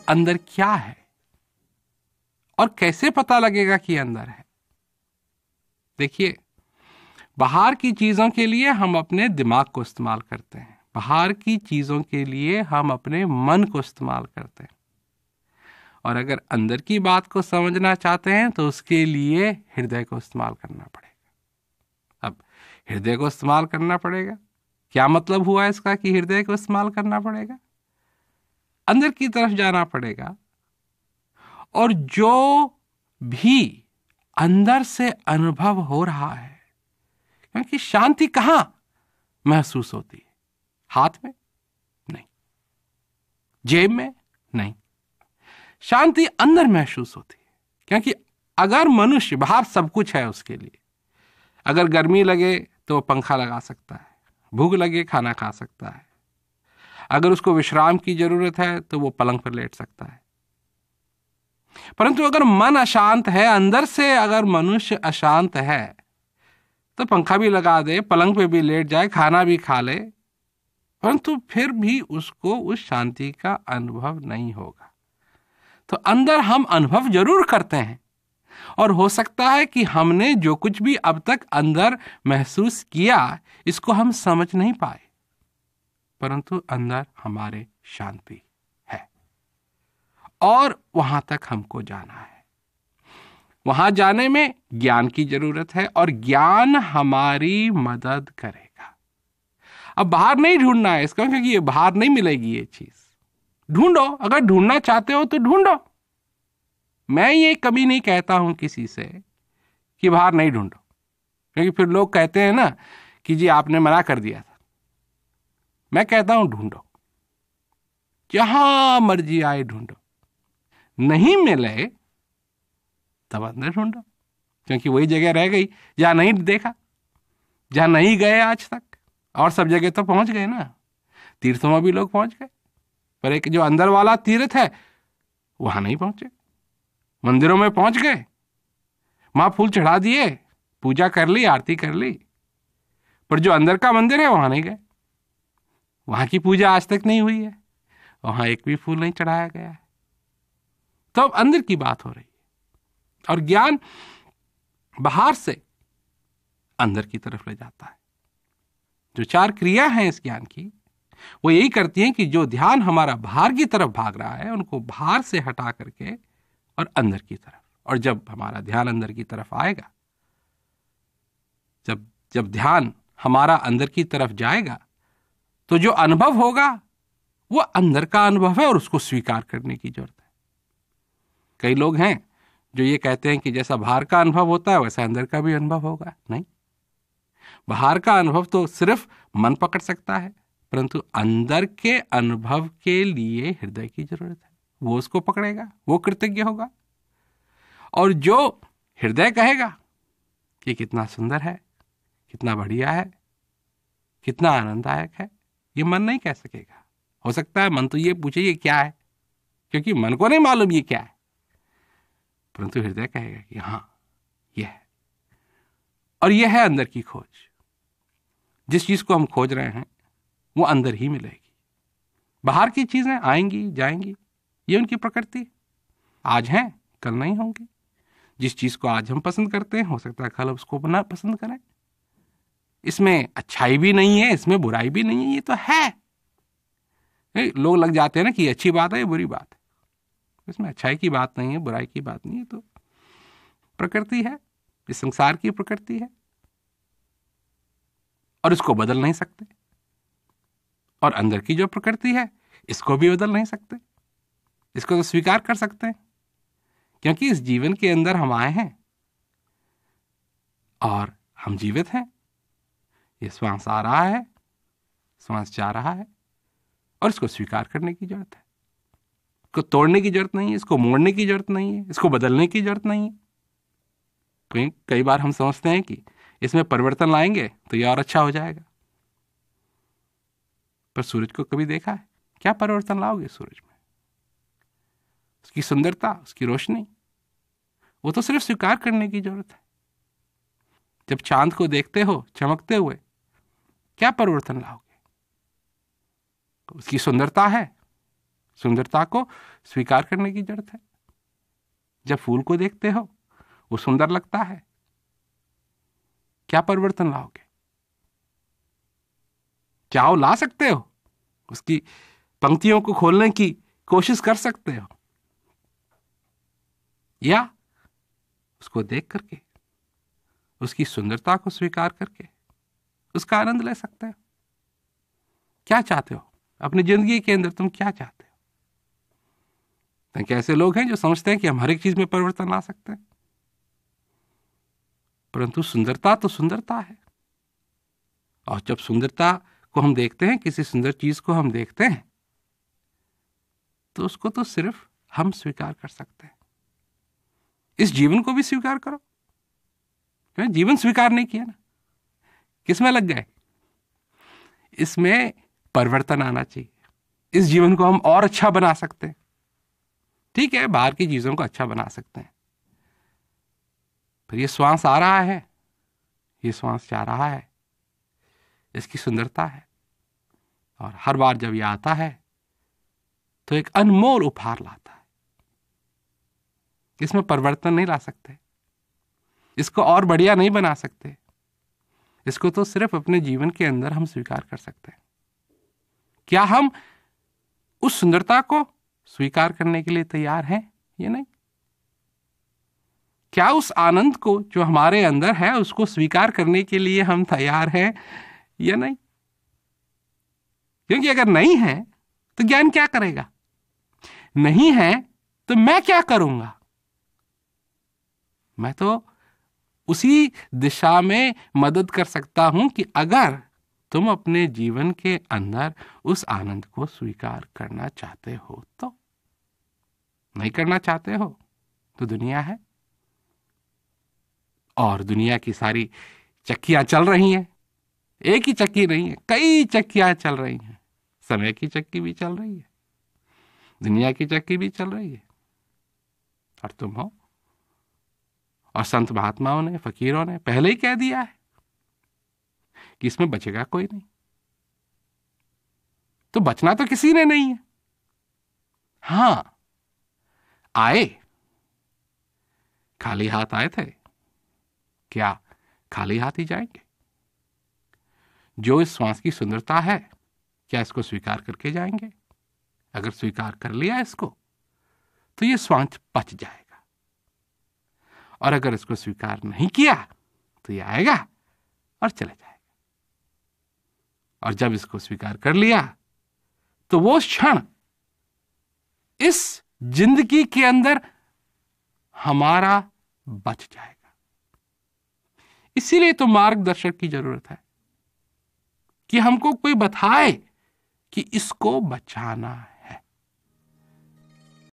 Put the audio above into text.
अंदर क्या है और कैसे पता लगेगा कि अंदर है? देखिए, बाहर की चीजों के लिए हम अपने दिमाग को इस्तेमाल करते हैं, बाहर की चीजों के लिए हम अपने मन को इस्तेमाल करते हैं, और अगर अंदर की बात को समझना चाहते हैं तो उसके लिए हृदय को इस्तेमाल करना पड़ेगा। अब हृदय को इस्तेमाल करना पड़ेगा, क्या मतलब हुआ इसका कि हृदय को इस्तेमाल करना पड़ेगा? अंदर की तरफ जाना पड़ेगा और जो भी अंदर से अनुभव हो रहा है, क्योंकि शांति कहां महसूस होती है? हाथ में नहीं, जेब में नहीं, शांति अंदर महसूस होती है। क्योंकि अगर मनुष्य, बाहर सब कुछ है उसके लिए, अगर गर्मी लगे तो पंखा लगा सकता है, भूख लगे खाना खा सकता है, अगर उसको विश्राम की जरूरत है तो वो पलंग पर लेट सकता है। परंतु अगर मन अशांत है, अंदर से अगर मनुष्य अशांत है, तो पंखा भी लगा दे, पलंग पे भी लेट जाए, खाना भी खा ले, परंतु फिर भी उसको उस शांति का अनुभव नहीं होगा। तो अंदर हम अनुभव जरूर करते हैं, और हो सकता है कि हमने जो कुछ भी अब तक अंदर महसूस किया इसको हम समझ नहीं पाए, परंतु अंदर हमारे शांति है और वहां तक हमको जाना है। वहां जाने में ज्ञान की जरूरत है और ज्ञान हमारी मदद करेगा। अब बाहर नहीं ढूंढना है इसका, क्योंकि ये बाहर नहीं मिलेगी ये चीज। ढूंढो, अगर ढूंढना चाहते हो तो ढूंढो। मैं ये कभी नहीं कहता हूं किसी से कि बाहर नहीं ढूंढो, क्योंकि फिर लोग कहते हैं ना कि जी आपने मना कर दिया था। मैं कहता हूं ढूंढो, जहां मर्जी आए ढूंढो, नहीं मिले तब अंदर ढूंढो, क्योंकि वही जगह रह गई जहां नहीं देखा, जहां नहीं गए आज तक। और सब जगह तो पहुंच गए ना, तीर्थों में भी लोग पहुंच गए, पर एक जो अंदर वाला तीर्थ है वहां नहीं पहुंचे। मंदिरों में पहुंच गए, वहां फूल चढ़ा दिए, पूजा कर ली, आरती कर ली, पर जो अंदर का मंदिर है वहां नहीं गए। वहां की पूजा आज तक नहीं हुई है, वहां एक भी फूल नहीं चढ़ाया गया है। तो अब अंदर की बात हो रही है, और ज्ञान बाहर से अंदर की तरफ ले जाता है। जो 4 क्रिया हैं इस ज्ञान की, वो यही करती हैं कि जो ध्यान हमारा बाहर की तरफ भाग रहा है उनको बाहर से हटा करके और अंदर की तरफ। और जब हमारा ध्यान अंदर की तरफ आएगा, जब ध्यान हमारा अंदर की तरफ जाएगा, तो जो अनुभव होगा वो अंदर का अनुभव है और उसको स्वीकार करने की जरूरत है। कई लोग हैं जो ये कहते हैं कि जैसा बाहर का अनुभव होता है वैसा अंदर का भी अनुभव होगा। नहीं, बाहर का अनुभव तो सिर्फ मन पकड़ सकता है, परंतु अंदर के अनुभव के लिए हृदय की जरूरत है। वो उसको पकड़ेगा, वो कृतज्ञ होगा। और जो हृदय कहेगा कि कितना सुंदर है, कितना बढ़िया है, कितना आनंददायक है, ये मन नहीं कह सकेगा। हो सकता है मन तो ये पूछे ये क्या है, क्योंकि मन को नहीं मालूम ये क्या है, परंतु हृदय कहेगा कि हाँ ये है। और यह है अंदर की खोज। जिस चीज को हम खोज रहे हैं वो अंदर ही मिलेगी। बाहर की चीजें आएंगी जाएंगी, ये उनकी प्रकृति, आज हैं कल नहीं होंगी। जिस चीज को आज हम पसंद करते हैं हो सकता है कल उसको ना पसंद करें। इसमें अच्छाई भी नहीं है, इसमें बुराई भी नहीं है, ये तो है। लोग लग जाते हैं ना कि अच्छी बात है ये बुरी बात है, इसमें अच्छाई की बात नहीं है, बुराई की बात नहीं है, तो प्रकृति है, इस संसार की प्रकृति है और इसको बदल नहीं सकते। और अंदर की जो प्रकृति है इसको भी बदल नहीं सकते, इसको तो स्वीकार कर सकते हैं, क्योंकि इस जीवन के अंदर हम आए हैं और हम जीवित हैं। ये श्वास आ रहा है, श्वास जा रहा है, और इसको स्वीकार करने की जरूरत है। इसको तोड़ने की जरूरत नहीं है, इसको मोड़ने की जरूरत नहीं है, इसको बदलने की जरूरत नहीं है। कई बार हम समझते हैं कि इसमें परिवर्तन लाएंगे तो ये और अच्छा हो जाएगा, पर सूरज को कभी देखा है? क्या परिवर्तन लाओगे सूरज में? उसकी सुंदरता, उसकी रोशनी, वो तो सिर्फ स्वीकार करने की जरूरत है। जब चांद को देखते हो चमकते हुए, क्या परिवर्तन लाओगे? उसकी सुंदरता है, सुंदरता को स्वीकार करने की जरूरत है। जब फूल को देखते हो वो सुंदर लगता है, क्या परिवर्तन लाओगे? चाहो ला सकते हो, उसकी पंक्तियों को खोलने की कोशिश कर सकते हो, या उसको देख करके, उसकी सुंदरता को स्वीकार करके उसका आनंद ले सकते हो। क्या चाहते हो अपनी जिंदगी के अंदर? तुम क्या चाहते हो? तो ऐसे लोग हैं जो समझते हैं कि हम हर एक चीज में परिवर्तन ला सकते हैं, परंतु सुंदरता तो सुंदरता है। और जब सुंदरता को हम देखते हैं, किसी सुंदर चीज को हम देखते हैं, तो उसको तो सिर्फ हम स्वीकार कर सकते हैं। इस जीवन को भी स्वीकार करो। जीवन स्वीकार नहीं किया ना, किसमें लग गए? इसमें परिवर्तन आना चाहिए। इस जीवन को हम और अच्छा बना सकते हैं। ठीक है, बाहर की चीजों को अच्छा बना सकते हैं, पर ये श्वास आ रहा है, ये श्वास जा रहा है, इसकी सुंदरता है। और हर बार जब ये आता है तो एक अनमोल उपहार लाता है। इसमें परिवर्तन नहीं ला सकते, इसको और बढ़िया नहीं बना सकते, इसको तो सिर्फ अपने जीवन के अंदर हम स्वीकार कर सकते हैं। क्या हम उस सुंदरता को स्वीकार करने के लिए तैयार हैं या नहीं? क्या उस आनंद को जो हमारे अंदर है उसको स्वीकार करने के लिए हम तैयार हैं या नहीं? क्योंकि अगर नहीं है तो ज्ञान क्या करेगा? नहीं है तो मैं क्या करूंगा? मैं तो उसी दिशा में मदद कर सकता हूं कि अगर तुम अपने जीवन के अंदर उस आनंद को स्वीकार करना चाहते हो तो। नहीं करना चाहते हो तो दुनिया है, और दुनिया की सारी चक्कियां चल रही हैं। एक ही चक्की नहीं है, कई चक्कियां चल रही हैं। समय की चक्की भी चल रही है, दुनिया की चक्की भी चल रही है, और तुम हो। और संत महात्माओं ने, फकीरों ने पहले ही कह दिया है कि इसमें बचेगा कोई नहीं। तो बचना तो किसी ने नहीं है। हां, आए, खाली हाथ आए थे, क्या खाली हाथ ही जाएंगे? जो इस श्वास की सुंदरता है, क्या इसको स्वीकार करके जाएंगे? अगर स्वीकार कर लिया इसको तो ये श्वास बच जाएगा, और अगर इसको स्वीकार नहीं किया तो ये आएगा और चले जाएगा। और जब इसको स्वीकार कर लिया तो वो क्षण इस जिंदगी के अंदर हमारा बच जाएगा। इसीलिए तो मार्गदर्शक की जरूरत है कि हमको कोई बताए कि इसको बचाना है।